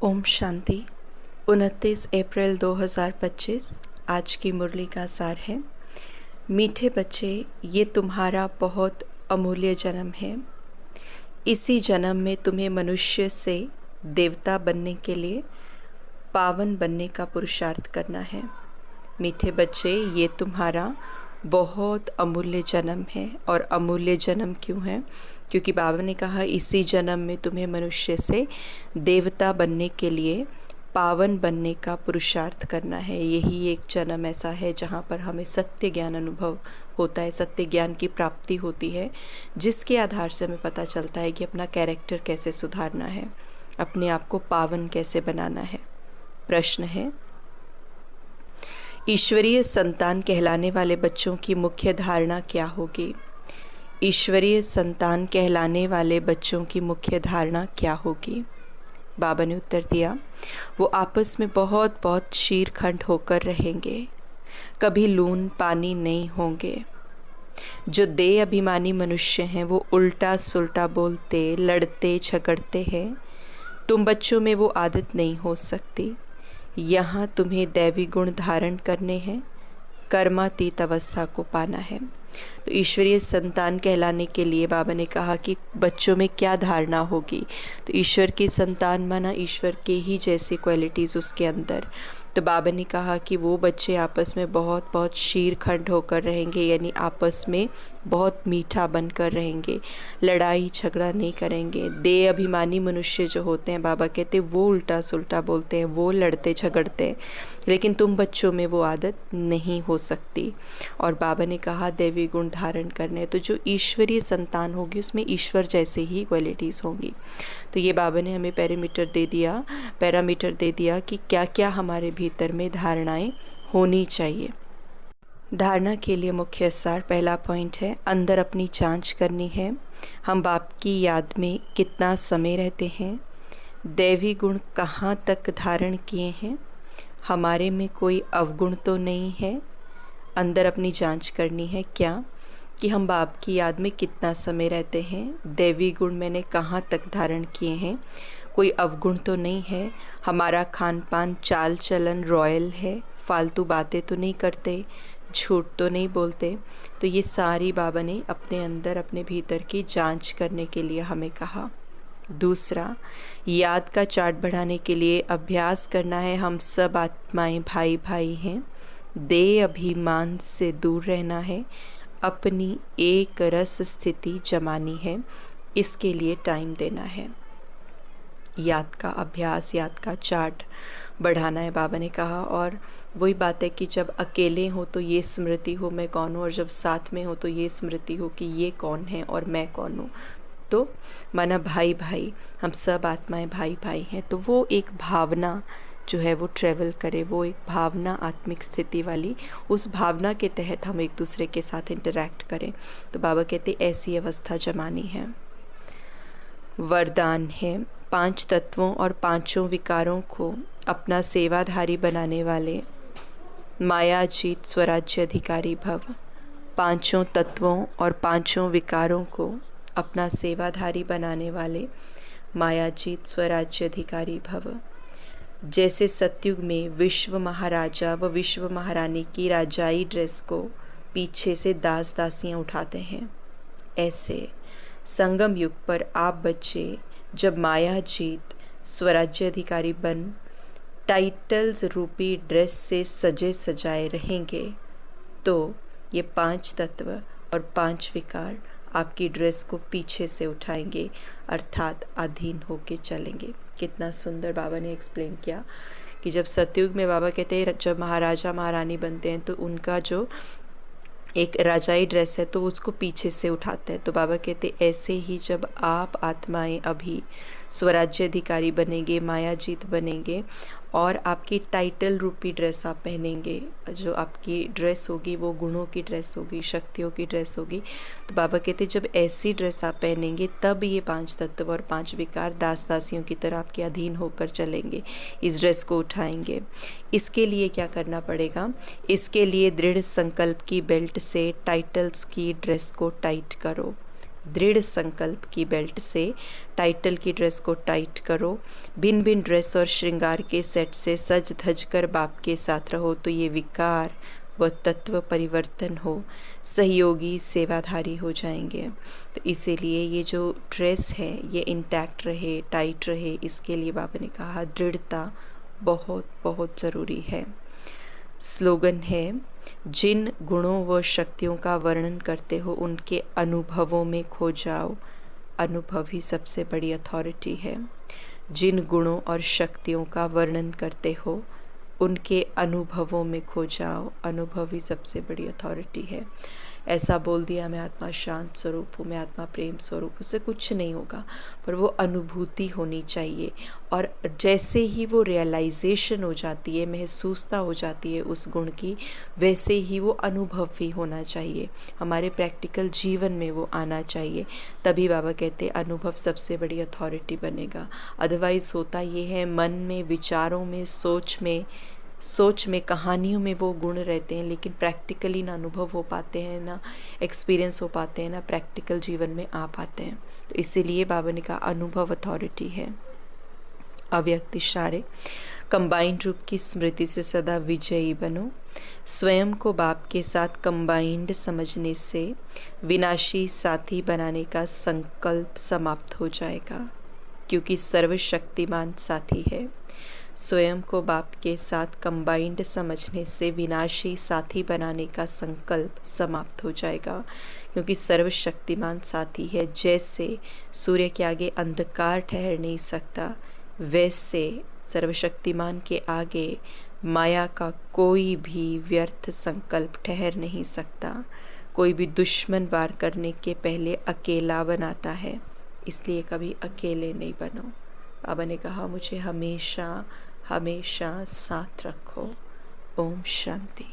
ओम शांति। 29 अप्रैल 2025 आज की मुरली का सार है। मीठे बच्चे, ये तुम्हारा बहुत अमूल्य जन्म है। इसी जन्म में तुम्हें मनुष्य से देवता बनने के लिए पावन बनने का पुरुषार्थ करना है। मीठे बच्चे, ये तुम्हारा बहुत अमूल्य जन्म है। और अमूल्य जन्म क्यों है? क्योंकि बाबा ने कहा इसी जन्म में तुम्हें मनुष्य से देवता बनने के लिए पावन बनने का पुरुषार्थ करना है। यही एक जन्म ऐसा है जहाँ पर हमें सत्य ज्ञान अनुभव होता है, सत्य ज्ञान की प्राप्ति होती है, जिसके आधार से हमें पता चलता है कि अपना कैरेक्टर कैसे सुधारना है, अपने आप को पावन कैसे बनाना है। प्रश्न है, ईश्वरीय संतान कहलाने वाले बच्चों की मुख्य धारणा क्या होगी? ईश्वरीय संतान कहलाने वाले बच्चों की मुख्य धारणा क्या होगी? बाबा ने उत्तर दिया, वो आपस में बहुत बहुत शीरखंड होकर रहेंगे, कभी लून पानी नहीं होंगे। जो देह अभिमानी मनुष्य हैं वो उल्टा सुल्टा बोलते, लड़ते झगड़ते हैं। तुम बच्चों में वो आदत नहीं हो सकती। यहाँ तुम्हें दैवी गुण धारण करने हैं, कर्मातीत अवस्था को पाना है। तो ईश्वरीय संतान कहलाने के लिए बाबा ने कहा कि बच्चों में क्या धारणा होगी। तो ईश्वर की संतान माना ईश्वर के ही जैसी क्वालिटीज़ उसके अंदर। तो बाबा ने कहा कि वो बच्चे आपस में बहुत बहुत शीरखंड होकर रहेंगे, यानी आपस में बहुत मीठा बनकर रहेंगे, लड़ाई झगड़ा नहीं करेंगे। देह अभिमानी मनुष्य जो होते हैं, बाबा कहते हैं वो उल्टा सुल्टा बोलते हैं, वो लड़ते झगड़ते हैं, लेकिन तुम बच्चों में वो आदत नहीं हो सकती। और बाबा ने कहा दैवी गुण धारण करने, तो जो ईश्वरीय संतान होगी उसमें ईश्वर जैसे ही क्वालिटीज़ होंगी। तो ये बाबा ने हमें पैरामीटर दे दिया कि क्या क्या हमारे भीतर में धारणाएं होनी चाहिए। धारणा के लिए मुख्य सार, पहला पॉइंट है अंदर अपनी जांच करनी है। हम बाप की याद में कितना समय रहते हैं, दैवी गुण कहाँ तक धारण किए हैं, हमारे में कोई अवगुण तो नहीं है। अंदर अपनी जांच करनी है क्या कि हम बाप की याद में कितना समय रहते हैं, दैवी गुण मैंने कहाँ तक धारण किए हैं, कोई अवगुण तो नहीं है, हमारा खान पान चाल चलन रॉयल है, फालतू बातें तो नहीं करते, झूठ तो नहीं बोलते। तो ये सारी बाबा ने अपने अंदर अपने भीतर की जांच करने के लिए हमें कहा। दूसरा, याद का चार्ट बढ़ाने के लिए अभ्यास करना है। हम सब आत्माएं भाई भाई हैं, देह अभिमान से दूर रहना है, अपनी एक रस स्थिति जमानी है, इसके लिए टाइम देना है। याद का अभ्यास, याद का चार्ट बढ़ाना है, बाबा ने कहा। और वही बात है कि जब अकेले हो तो ये स्मृति हो मैं कौन हूँ, और जब साथ में हो तो ये स्मृति हो कि ये कौन है और मैं कौन हूँ। तो माना भाई भाई, हम सब आत्माएं भाई भाई हैं। तो वो एक भावना जो है वो ट्रेवल करे, वो एक भावना आत्मिक स्थिति वाली, उस भावना के तहत हम एक दूसरे के साथ इंटरैक्ट करें। तो बाबा कहते ऐसी अवस्था जमानी है। वरदान है, 5 तत्वों और 5 विकारों को अपना सेवाधारी बनाने वाले मायाजीत स्वराज्य अधिकारी भव। 5 तत्वों और 5 विकारों को अपना सेवाधारी बनाने वाले मायाजीत स्वराज्य अधिकारी भव। जैसे सतयुग में विश्व महाराजा व विश्व महारानी की राजाई ड्रेस को पीछे से दास दासियाँ उठाते हैं, ऐसे संगम युग पर आप बच्चे जब मायाजीत स्वराज्य अधिकारी बन टाइटल्स रूपी ड्रेस से सजे सजाए रहेंगे, तो ये 5 तत्व और 5 विकार आपकी ड्रेस को पीछे से उठाएंगे, अर्थात अधीन होके चलेंगे। कितना सुंदर बाबा ने एक्सप्लेन किया कि जब सतयुग में बाबा कहते हैं जब महाराजा महारानी बनते हैं तो उनका जो एक राजाई ड्रेस है तो उसको पीछे से उठाते हैं। तो बाबा कहते ऐसे ही जब आप आत्माएं अभी स्वराज्य अधिकारी बनेंगे, मायाजीत बनेंगे और आपकी टाइटल रूपी ड्रेस आप पहनेंगे, जो आपकी ड्रेस होगी वो गुणों की ड्रेस होगी, शक्तियों की ड्रेस होगी। तो बाबा कहते जब ऐसी ड्रेस आप पहनेंगे तब ये 5 तत्व और 5 विकार दास दासियों की तरह आपके अधीन होकर चलेंगे, इस ड्रेस को उठाएंगे। इसके लिए क्या करना पड़ेगा? इसके लिए दृढ़ संकल्प की बेल्ट से टाइटल्स की ड्रेस को टाइट करो, दृढ़ संकल्प की बेल्ट से टाइटल की ड्रेस को टाइट करो, भिन्न भिन्न ड्रेस और श्रृंगार के सेट से सज धज कर बाप के साथ रहो तो ये विकार व तत्व परिवर्तन हो, सहयोगी सेवाधारी हो जाएंगे। तो इसीलिए ये जो ड्रेस है ये इंटैक्ट रहे, टाइट रहे, इसके लिए बाबा ने कहा दृढ़ता बहुत बहुत ज़रूरी है। स्लोगन है, जिन गुणों व शक्तियों का वर्णन करते हो उनके अनुभवों में खो जाओ, अनुभव ही सबसे बड़ी अथॉरिटी है। जिन गुणों और शक्तियों का वर्णन करते हो उनके अनुभवों में खो जाओ, अनुभव ही सबसे बड़ी अथॉरिटी है। ऐसा बोल दिया मैं आत्मा शांत स्वरूप हूँ, मैं आत्मा प्रेम स्वरूप, उससे कुछ नहीं होगा, पर वो अनुभूति होनी चाहिए। और जैसे ही वो रियलाइजेशन हो जाती है, महसूसता हो जाती है उस गुण की, वैसे ही वो अनुभव भी होना चाहिए, हमारे प्रैक्टिकल जीवन में वो आना चाहिए। तभी बाबा कहते हैं अनुभव सबसे बड़ी अथॉरिटी बनेगा। अदरवाइज़ होता ये है मन में, विचारों में, सोच में, कहानियों में वो गुण रहते हैं, लेकिन प्रैक्टिकली ना अनुभव हो पाते हैं, ना एक्सपीरियंस हो पाते हैं, ना प्रैक्टिकल जीवन में आ पाते हैं। तो इसीलिए बाबा ने कहा अनुभव अथॉरिटी है। अव्यक्त इशारे, कंबाइंड रूप की स्मृति से सदा विजयी बनो। स्वयं को बाप के साथ कंबाइंड समझने से विनाशी साथी बनाने का संकल्प समाप्त हो जाएगा, क्योंकि सर्वशक्तिमान साथी है। स्वयं को बाप के साथ कंबाइंड समझने से विनाशी साथी बनाने का संकल्प समाप्त हो जाएगा, क्योंकि सर्वशक्तिमान साथी है। जैसे सूर्य के आगे अंधकार ठहर नहीं सकता, वैसे सर्वशक्तिमान के आगे माया का कोई भी व्यर्थ संकल्प ठहर नहीं सकता। कोई भी दुश्मन वार करने के पहले अकेला बनाता है, इसलिए कभी अकेले नहीं बनो। बाबा ने कहा मुझे हमेशा हमेशा साथ रखो। ओम शांति।